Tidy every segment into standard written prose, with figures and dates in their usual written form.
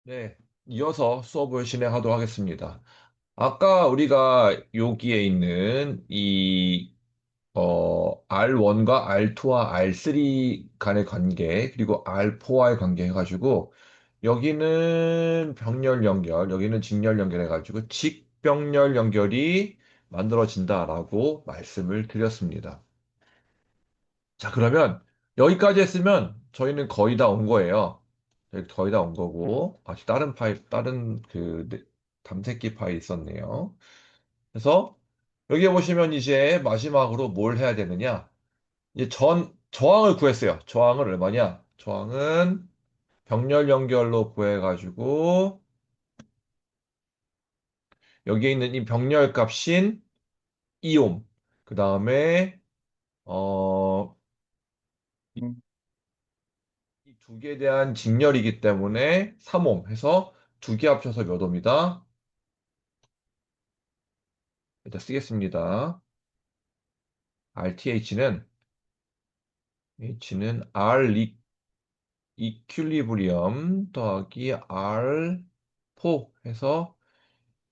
네, 이어서 수업을 진행하도록 하겠습니다. 아까 우리가 여기에 있는 R1과 R2와 R3 간의 관계, 그리고 R4와의 관계 해가지고, 여기는 병렬 연결, 여기는 직렬 연결 해가지고, 직병렬 연결이 만들어진다라고 말씀을 드렸습니다. 자, 그러면 여기까지 했으면 저희는 거의 다 온 거예요. 거의 다 온 거고, 아직 다른 파일, 다른 담새끼 파일 있었네요. 그래서 여기 보시면 이제 마지막으로 뭘 해야 되느냐? 이제 저항을 구했어요. 저항을 얼마냐? 저항은 병렬 연결로 구해가지고, 여기에 있는 이 병렬 값인 2옴. 그 다음에, 어, 이 두 개에 대한 직렬이기 때문에 3옴 해서 두 개 합쳐서 몇 옴이다? 일단 쓰겠습니다. H는 R 이퀄리브리엄 더하기 R4 해서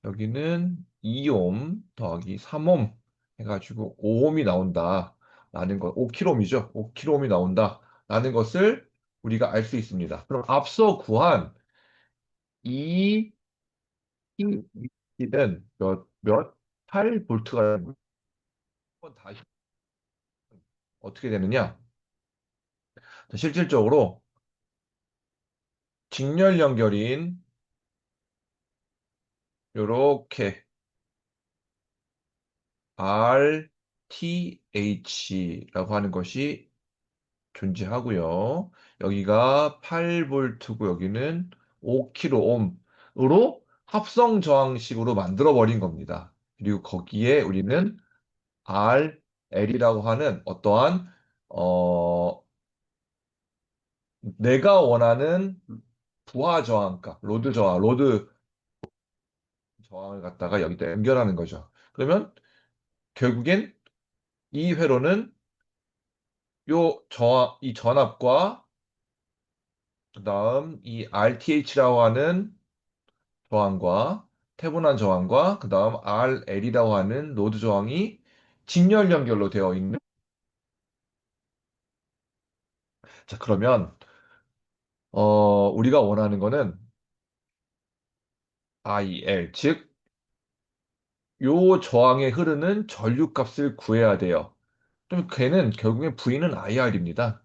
여기는 2옴 더하기 3옴 해가지고 5옴이 나온다. 라는 것, 5kg이죠. 5kg이 나온다. 라는 것을 우리가 알 수 있습니다. 그럼 앞서 구한 이 T는 몇 8볼트가 다시 어떻게 되느냐? 실질적으로 직렬 연결인 요렇게 RTH라고 하는 것이 존재하고요. 여기가 8볼트고 여기는 5kΩ으로 합성 저항식으로 만들어 버린 겁니다. 그리고 거기에 우리는 RL이라고 하는 어떠한 어 내가 원하는 부하 저항값, 로드 저항을 갖다가 여기다 연결하는 거죠. 그러면 결국엔 이 회로는 이 전압과 그다음 이 RTH라고 하는 저항과 태분한 저항과 그다음 RL이라고 하는 로드 저항이 직렬 연결로 되어 있는. 자, 그러면 우리가 원하는 거는 IL, 즉 요 저항에 흐르는 전류값을 구해야 돼요. 그럼 걔는 결국에 V는 IR입니다.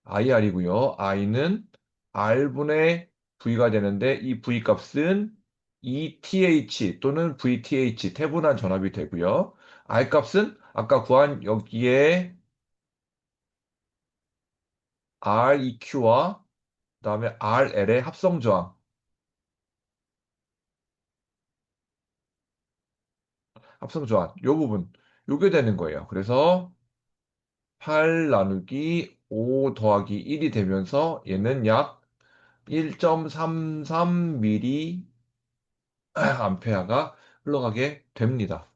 IR이고요. I는 R분의 V가 되는데 이 V 값은 ETH 또는 VTH 태분한 전압이 되고요. R 값은 아까 구한 여기에 REQ와 그다음에 RL의 합성 저항, 요 부분 요게 되는 거예요. 그래서 8 나누기 5 더하기 1이 되면서 얘는 약 1.33 암페어가 흘러가게 됩니다.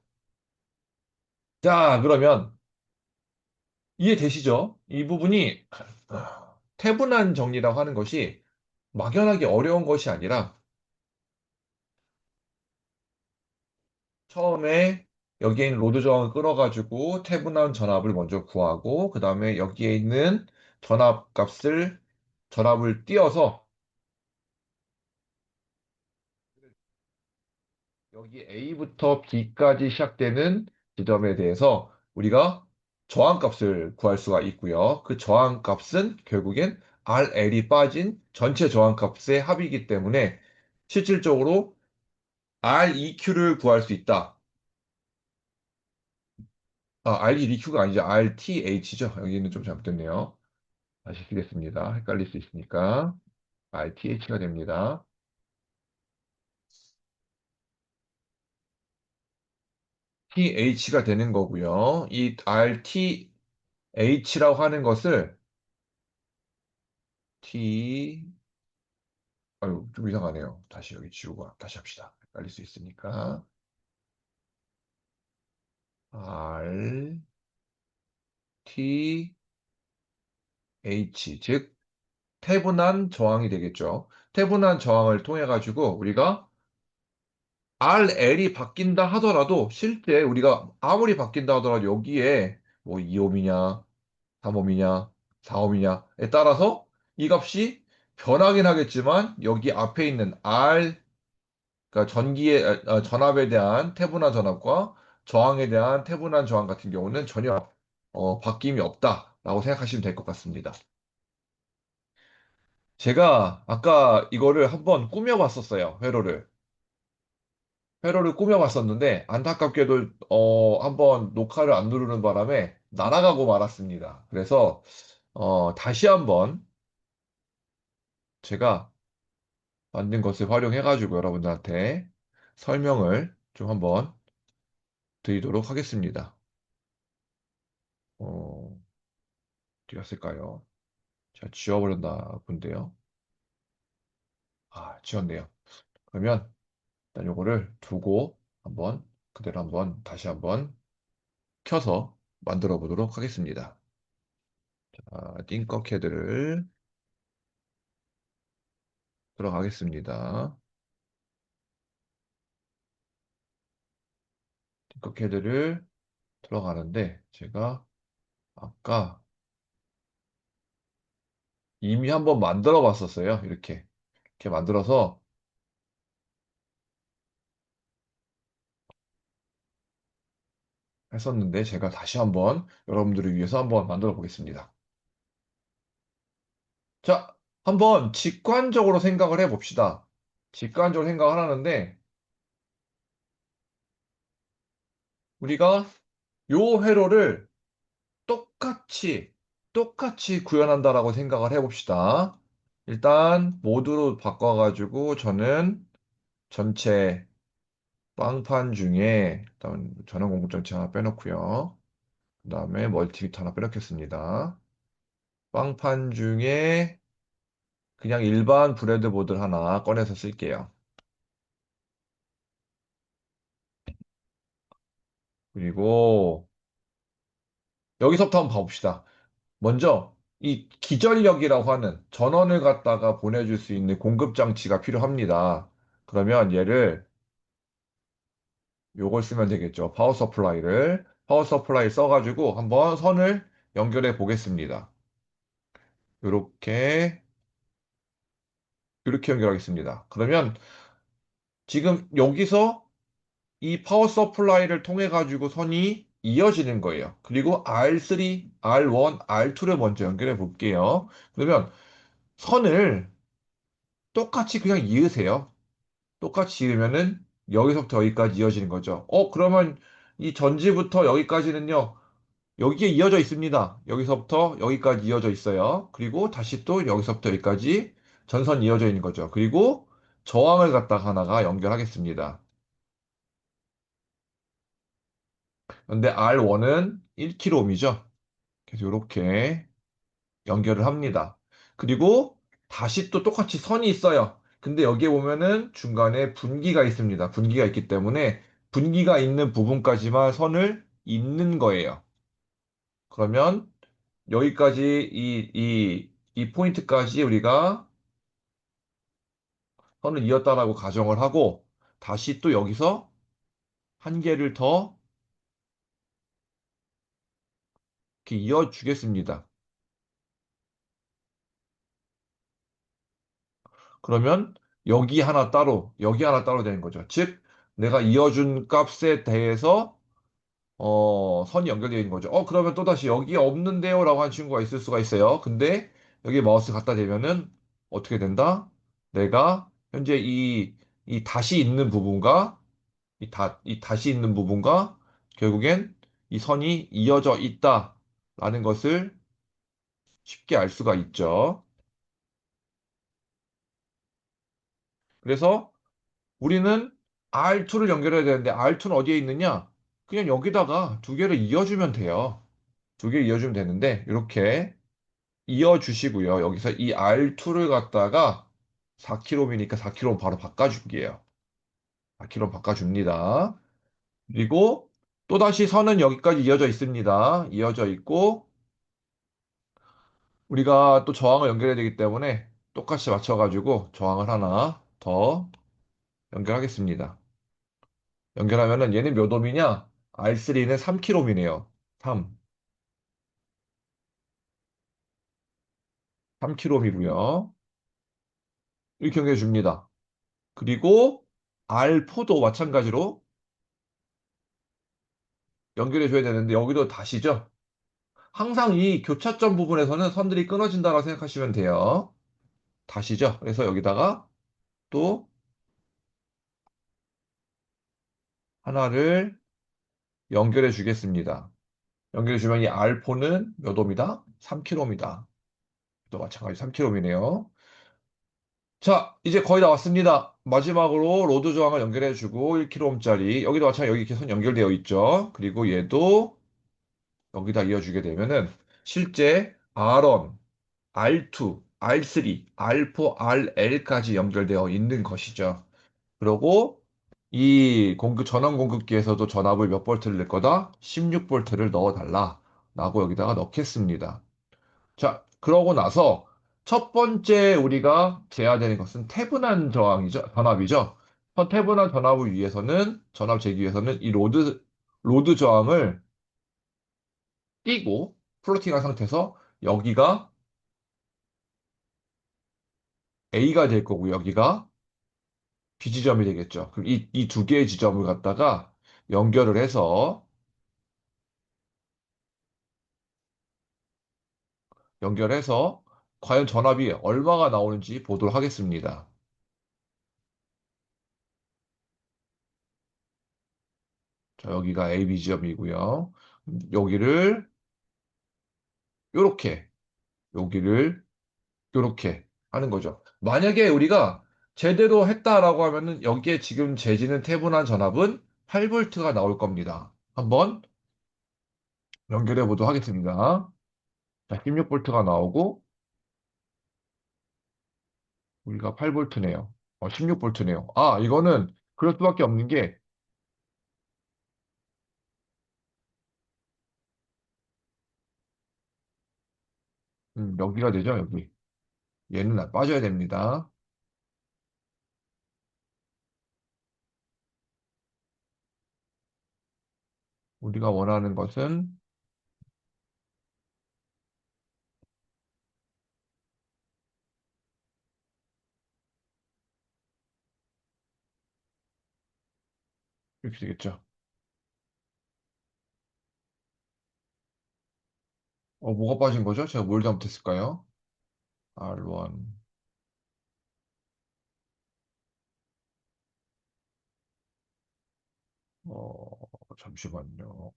자, 그러면 이해되시죠? 이 부분이 태분한 정리라고 하는 것이 막연하게 어려운 것이 아니라 처음에 여기에 있는 로드 저항을 끌어가지고 태분한 전압을 먼저 구하고 그 다음에 여기에 있는 전압 값을 전압을 띄어서 여기 A부터 B까지 시작되는 지점에 대해서 우리가 저항값을 구할 수가 있고요. 그 저항값은 결국엔 RL이 빠진 전체 저항값의 합이기 때문에 실질적으로 REQ를 구할 수 있다. REQ가 아니죠. RTH죠. 여기는 좀 잘못됐네요. 다시 쓰겠습니다. 헷갈릴 수 있으니까. RTH가 됩니다. TH가 되는 거고요. 이 RTH라고 하는 것을 T, 아유, 좀 이상하네요. 다시 여기 지우고 다시 합시다. 헷갈릴 수 있으니까. R, T, H, 즉, 태분한 저항이 되겠죠. 태분한 저항을 통해 가지고 우리가 RL이 바뀐다 하더라도 실제 우리가 아무리 바뀐다 하더라도 여기에 뭐 2옴이냐 3옴이냐 4옴이냐에 따라서 이 값이 변하긴 하겠지만 여기 앞에 있는 R, 그러니까 전압에 대한 태분한 전압과 저항에 대한 태분한 저항 같은 경우는 전혀 바뀜이 없다라고 생각하시면 될 것 같습니다. 제가 아까 이거를 한번 꾸며봤었어요. 회로를 꾸며봤었는데 안타깝게도 한번 녹화를 안 누르는 바람에 날아가고 말았습니다. 그래서 다시 한번 제가 만든 것을 활용해가지고 여러분들한테 설명을 좀 한번 드리도록 하겠습니다. 어, 어디 갔을까요? 제가 지워버렸나 본데요. 아, 지웠네요. 그러면 일단 요거를 두고 한번 그대로 한번 다시 한번 켜서 만들어 보도록 하겠습니다. 띵꺼 캐드를 들어가겠습니다. 띵꺼 캐드를 들어가는데 제가 아까 이미 한번 만들어 봤었어요. 이렇게 만들어서 했었는데 제가 다시 한번 여러분들을 위해서 한번 만들어 보겠습니다. 자, 한번 직관적으로 생각을 해 봅시다. 직관적으로 생각을 하는데 우리가 요 회로를 똑같이 구현한다라고 생각을 해 봅시다. 일단 모드로 바꿔가지고 저는 전체 빵판 중에 일단 전원 공급장치 하나 빼놓고요. 그 다음에 멀티비트 하나 빼놓겠습니다. 빵판 중에 그냥 일반 브레드보드를 하나 꺼내서 쓸게요. 그리고 여기서부터 한번 봐봅시다. 먼저 이 기전력이라고 하는 전원을 갖다가 보내줄 수 있는 공급장치가 필요합니다. 그러면 얘를 요걸 쓰면 되겠죠. 파워 서플라이 써가지고 한번 선을 연결해 보겠습니다. 요렇게 이렇게 연결하겠습니다. 그러면 지금 여기서 이 파워 서플라이를 통해 가지고 선이 이어지는 거예요. 그리고 R3, R1, R2를 먼저 연결해 볼게요. 그러면 선을 똑같이 그냥 이으세요. 똑같이 이으면은 여기서부터 여기까지 이어지는 거죠. 그러면 이 전지부터 여기까지는요. 여기에 이어져 있습니다. 여기서부터 여기까지 이어져 있어요. 그리고 다시 또 여기서부터 여기까지 전선이 이어져 있는 거죠. 그리고 저항을 갖다가 하나가 연결하겠습니다. 근데 R1은 1kΩ이죠. 그래서 이렇게 연결을 합니다. 그리고 다시 또 똑같이 선이 있어요. 근데 여기에 보면은 중간에 분기가 있습니다. 분기가 있기 때문에 분기가 있는 부분까지만 선을 잇는 거예요. 그러면 여기까지 이 포인트까지 우리가 선을 이었다라고 가정을 하고 다시 또 여기서 한 개를 더 이렇게 이어주겠습니다. 그러면 여기 하나 따로 되는 거죠. 즉, 내가 이어준 값에 대해서 선이 연결되어 있는 거죠. 그러면 또다시 여기 없는데요? 라고 하는 친구가 있을 수가 있어요. 근데 여기 마우스 갖다 대면은 어떻게 된다? 내가 현재 이 다시 있는 부분과 이 다시 있는 부분과 결국엔 이 선이 이어져 있다라는 것을 쉽게 알 수가 있죠. 그래서 우리는 R2를 연결해야 되는데 R2는 어디에 있느냐? 그냥 여기다가 두 개를 이어주면 돼요. 두 개를 이어주면 되는데 이렇게 이어주시고요. 여기서 이 R2를 갖다가 4kg이니까 4kg 바로 바꿔줄게요. 4kg 바꿔줍니다. 그리고 또다시 선은 여기까지 이어져 있습니다. 이어져 있고 우리가 또 저항을 연결해야 되기 때문에 똑같이 맞춰가지고 저항을 하나 더 연결하겠습니다. 연결하면은 얘는 몇 옴이냐? R3는 3kΩ이네요. 3, 3kΩ이고요. 이렇게 연결해 줍니다. 그리고 R4도 마찬가지로 연결해 줘야 되는데 여기도 다시죠. 항상 이 교차점 부분에서는 선들이 끊어진다고 생각하시면 돼요. 다시죠. 그래서 여기다가 또 하나를 연결해 주겠습니다. 연결해 주면 이 R4는 몇 옴이다? 3kΩ입니다. 또 마찬가지 3kΩ이네요. 자, 이제 거의 다 왔습니다. 마지막으로 로드 저항을 연결해 주고 1kΩ짜리 여기도 마찬가지 여기 이렇게 선 연결되어 있죠. 그리고 얘도 여기다 이어주게 되면은 실제 R1, R2, R3, R4, RL까지 연결되어 있는 것이죠. 그리고 이 전원 공급기에서도 전압을 몇 볼트를 낼 거다? 16볼트를 넣어달라. 라고 여기다가 넣겠습니다. 자, 그러고 나서 첫 번째 우리가 재야 되는 것은 태분한 전압이죠. 태분한 전압을 위해서는, 전압 재기 위해서는 이 로드 저항을 띄고 플로팅한 상태에서 여기가 A가 될 거고 여기가 B 지점이 되겠죠. 그럼 이 두 개의 지점을 갖다가 연결을 해서 연결해서 과연 전압이 얼마가 나오는지 보도록 하겠습니다. 자, 여기가 AB 지점이고요. 여기를 요렇게, 여기를 요렇게 하는 거죠. 만약에 우리가 제대로 했다라고 하면은 여기에 지금 재지는 태분한 전압은 8볼트가 나올 겁니다. 한번 연결해 보도록 하겠습니다. 자, 16볼트가 나오고 우리가 8볼트네요. 16볼트네요. 아, 이거는 그럴 수밖에 없는 게 여기가 되죠, 여기. 얘는 빠져야 됩니다. 우리가 원하는 것은 이렇게 되겠죠. 뭐가 빠진 거죠? 제가 뭘 잘못했을까요? R1, 잠시만요.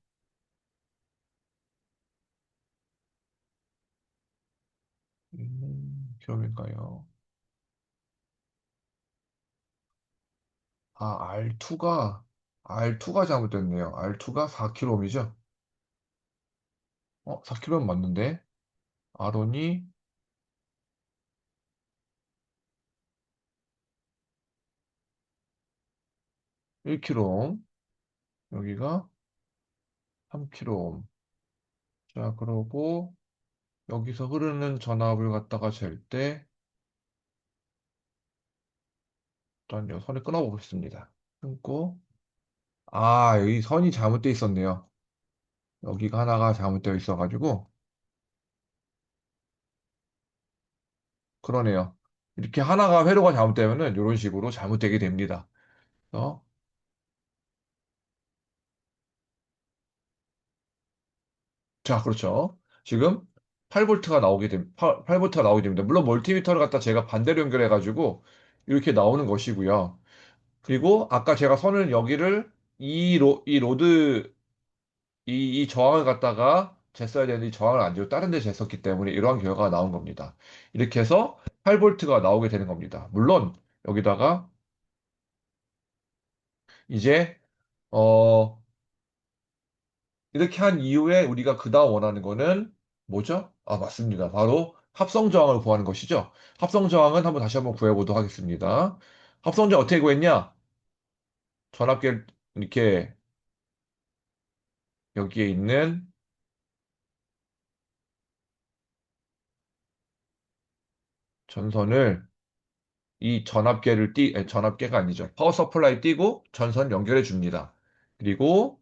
그럼일까요? 아, R2가 잘못됐네요. R2가 4kg이죠? 4kg 맞는데? R1이 1kg, 여기가 3kg. 자, 그러고 여기서 흐르는 전압을 갖다가 잴 때, 일단 이 선을 끊어보겠습니다. 끊고, 여기 선이 잘못되어 있었네요. 여기가 하나가 잘못되어 있어가지고, 그러네요. 이렇게 하나가 회로가 잘못되면은 이런 식으로 잘못되게 됩니다. 어? 자, 그렇죠. 지금 8볼트가 나오게 됩니다. 물론 멀티미터를 갖다 제가 반대로 연결해가지고 이렇게 나오는 것이고요. 그리고 아까 제가 선을 여기를 이 로드, 이 저항을 갖다가 쟀어야 되는데 이 저항을 안 재고 다른 데 쟀었기 때문에 이러한 결과가 나온 겁니다. 이렇게 해서 8볼트가 나오게 되는 겁니다. 물론 여기다가 이제 어 이렇게 한 이후에 우리가 그다음 원하는 거는 뭐죠? 아, 맞습니다. 바로 합성 저항을 구하는 것이죠. 합성 저항은 다시 한번 구해보도록 하겠습니다. 합성 저항 어떻게 구했냐? 전압계 이렇게 여기에 있는 전선을 이 전압계가 아니죠. 파워 서플라이 띄고 전선 연결해 줍니다. 그리고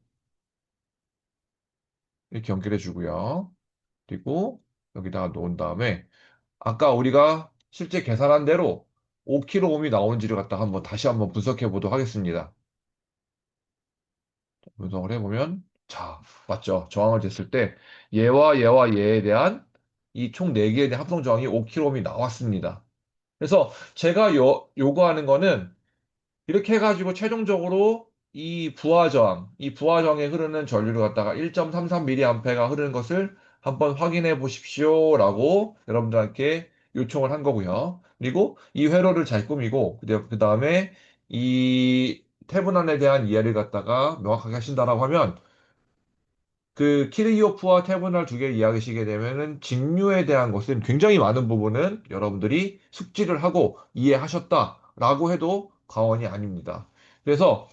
이렇게 연결해 주고요. 그리고 여기다가 놓은 다음에 아까 우리가 실제 계산한 대로 5kΩ이 나오는지를 갖다 한번 다시 한번 분석해 보도록 하겠습니다. 분석을 해보면 자, 맞죠? 저항을 쟀을 때 얘와 얘에 대한 이 총 4개에 대한 합성 저항이 5kΩ이 나왔습니다. 그래서 제가 요구하는 거는 이렇게 해가지고 최종적으로 이 부하 저항에 흐르는 전류를 갖다가 1.33mA가 흐르는 것을 한번 확인해 보십시오라고 여러분들한테 요청을 한 거고요. 그리고 이 회로를 잘 꾸미고 그 다음에 이 태분안에 대한 이해를 갖다가 명확하게 하신다라고 하면 그 키르기오프와 태분알 두 개를 이해하시게 되면은 직류에 대한 것은 굉장히 많은 부분은 여러분들이 숙지를 하고 이해하셨다라고 해도 과언이 아닙니다. 그래서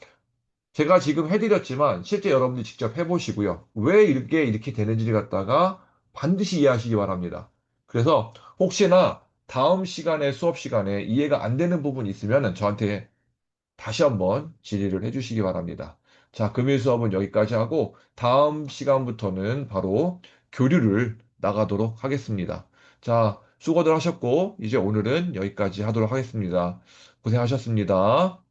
제가 지금 해드렸지만 실제 여러분들이 직접 해보시고요. 왜 이렇게 되는지를 갖다가 반드시 이해하시기 바랍니다. 그래서 혹시나 다음 시간에 수업 시간에 이해가 안 되는 부분이 있으면 저한테 다시 한번 질의를 해주시기 바랍니다. 자, 금일 수업은 여기까지 하고 다음 시간부터는 바로 교류를 나가도록 하겠습니다. 자, 수고들 하셨고 이제 오늘은 여기까지 하도록 하겠습니다. 고생하셨습니다.